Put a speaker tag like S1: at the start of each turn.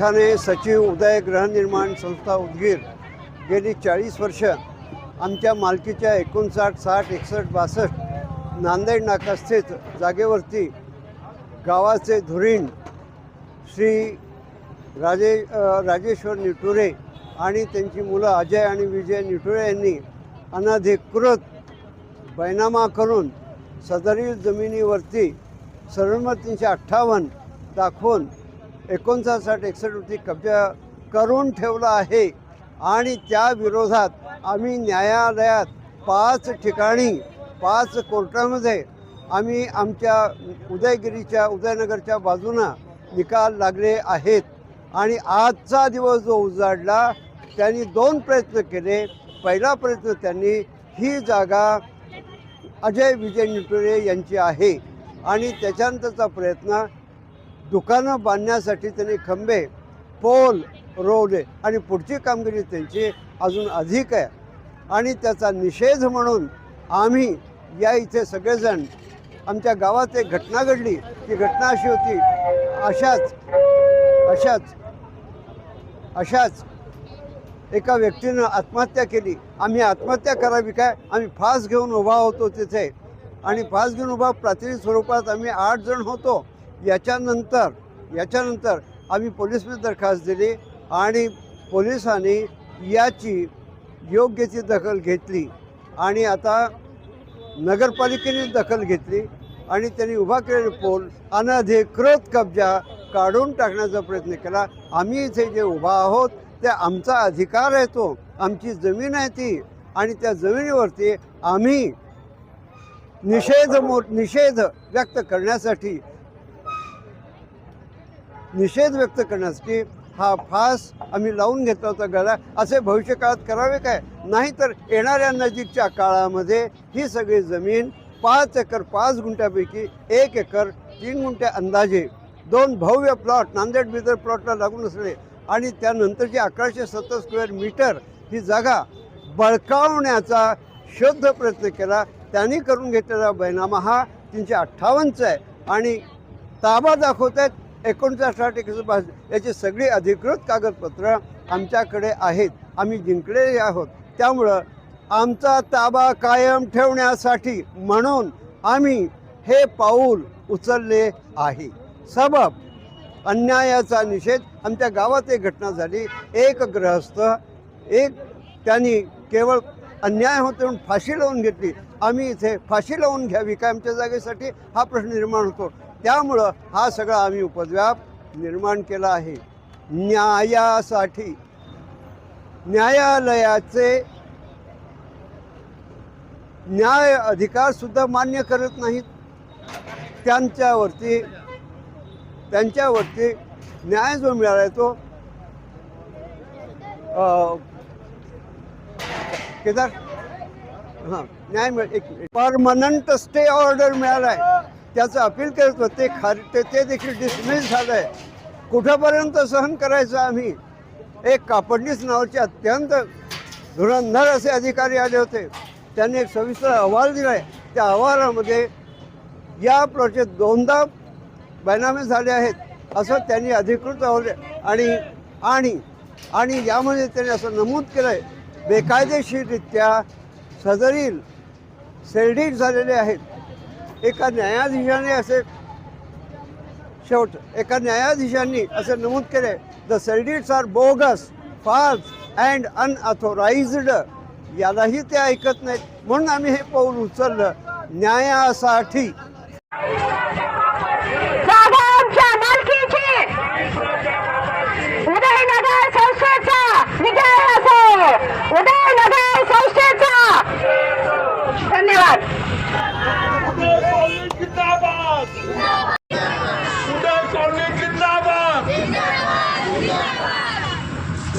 S1: कारखाने सचिव उदय गृहनिर्माण संस्था उदगीर गेली 40 वर्ष आमच्या मालकीच्या 59, 60, 61, 62 नांदेड नाकास्थित जागेवरती गावाचे धुरीण श्री राजेश्वर निटुरे आणि त्यांची मुलं अजय आणि विजय निटुरे यांनी अनधिकृत बैनामा करून सदरील जमिनीवरती सर्व 358 दाखवून 59, 60, 61 वरती कब्जा करून ठेवला आहे। आणि त्या विरोधात आम्ही न्यायालयात 5 ठिकाणी 5 कोर्टामध्ये आम्ही आमच्या उदयनगरच्या बाजूनं निकाल लागले आहेत। आणि आजचा दिवस जो उजाडला त्यांनी 2 प्रयत्न केले। पहिला प्रयत्न त्यांनी ही जागा अजय विजय निटुरे यांची आहे आणि त्याच्यानंतरचा प्रयत्न दुकानं बांधण्यासाठी त्यांनी खंबे पोल रोवले आणि पुढची कामगिरी त्यांची अजून अधिक आहे। आणि त्याचा निषेध म्हणून आम्ही या इथे सगळेजण आमच्या गावात एक घटना घडली। ती घटना अशी होती, अशाच एका व्यक्तीनं आत्महत्या केली। आम्ही आत्महत्या करावी काय, आम्ही फास घेऊन उभा होतो तिथे आणि फास घेऊन उभा प्रातिनिधिक स्वरूपात आम्ही 8 जण होतो। याच्यानंतर आम्ही पोलिसमध्ये दरखास्त दिली आणि पोलिसांनी याची योग्य ती दखल घेतली आणि आता नगरपालिकेने दखल घेतली आणि त्यांनी उभा केलेले पोल अनधिकृत कब्जा काढून टाकण्याचा प्रयत्न केला। आम्ही इथे जे उभा आहोत ते आमचा अधिकार आहे, तो आमची जमीन आहे ती, आणि त्या जमिनीवरती आम्ही निषेध व्यक्त करण्यासाठी हा फास आम्ही लावून घेतला होता गळा। असे भविष्यकाळात करावे काय, नाहीतर येणाऱ्या नजीकच्या काळामध्ये ही सगळी जमीन 5 एकर 5 गुंठ्यापैकी 1 एकर 3 गुंठे अंदाजे 2 भव्य प्लॉट नांदेड बिदर प्लॉटला लागून असले आणि त्यानंतरची 1170 स्क्वेअर मीटर ही जागा बळकावण्याचा शोध प्रयत्न केला। त्यांनी करून घेतलेला बैनामा हा 358चा आहे आणि ताबा दाखवत आहेत 59, 60, 61 याची सगळी अधिकृत कागदपत्र आमच्याकडे आहेत। आम्ही जिंकलेले आहोत। त्यामुळं आमचा ताबा कायम ठेवण्यासाठी म्हणून आम्ही हे पाऊल उचलले आहे। सबब अन्यायाचा निषेध। आमच्या गावात एक घटना झाली, एक गृहस्थ त्यांनी केवळ अन्याय होते म्हणून फाशी लावून घेतली। आम्ही इथे फाशी लावून घ्यावी काय आमच्या जागेसाठी हा प्रश्न निर्माण होतो। त्यामुळं हा सगळा आम्ही उपद्व्याप निर्माण केला आहे। न्यायासाठी न्यायालयाचे न्याय अधिकार सुद्धा मान्य करत नाहीत। त्यांच्यावरती न्याय जो मिळाला तो केदार न्याय एक परमनंट स्टे ऑर्डर मिळाला आहे, त्याचं अपील करत होते ते देखील डिसमिस झालं आहे। कुठंपर्यंत सहन करायचं आम्ही। एक कापडणीस नावाचे अत्यंत धुरंधर असे अधिकारी आले होते, त्यांनी एक सविस्तर अहवाल दिला आहे। त्या अहवालामध्ये या प्लॉटचे 2दा बैनामे झाले आहेत असं त्यांनी अधिकृत अहवाल आणि यामध्ये त्यांनी असं नमूद केलं आहे, बेकायदेशीररित्या सदरील सेलडीड झालेले आहेत। एका न्यायाधीशाने असं नमूद केले, the sale deeds are bogus, false and unauthorised. यालाही ते ऐकत नाहीत, म्हणून आम्ही हे पाऊल उचललं न्यायासाठी। उदयनगर संस्थेचा विजय असो,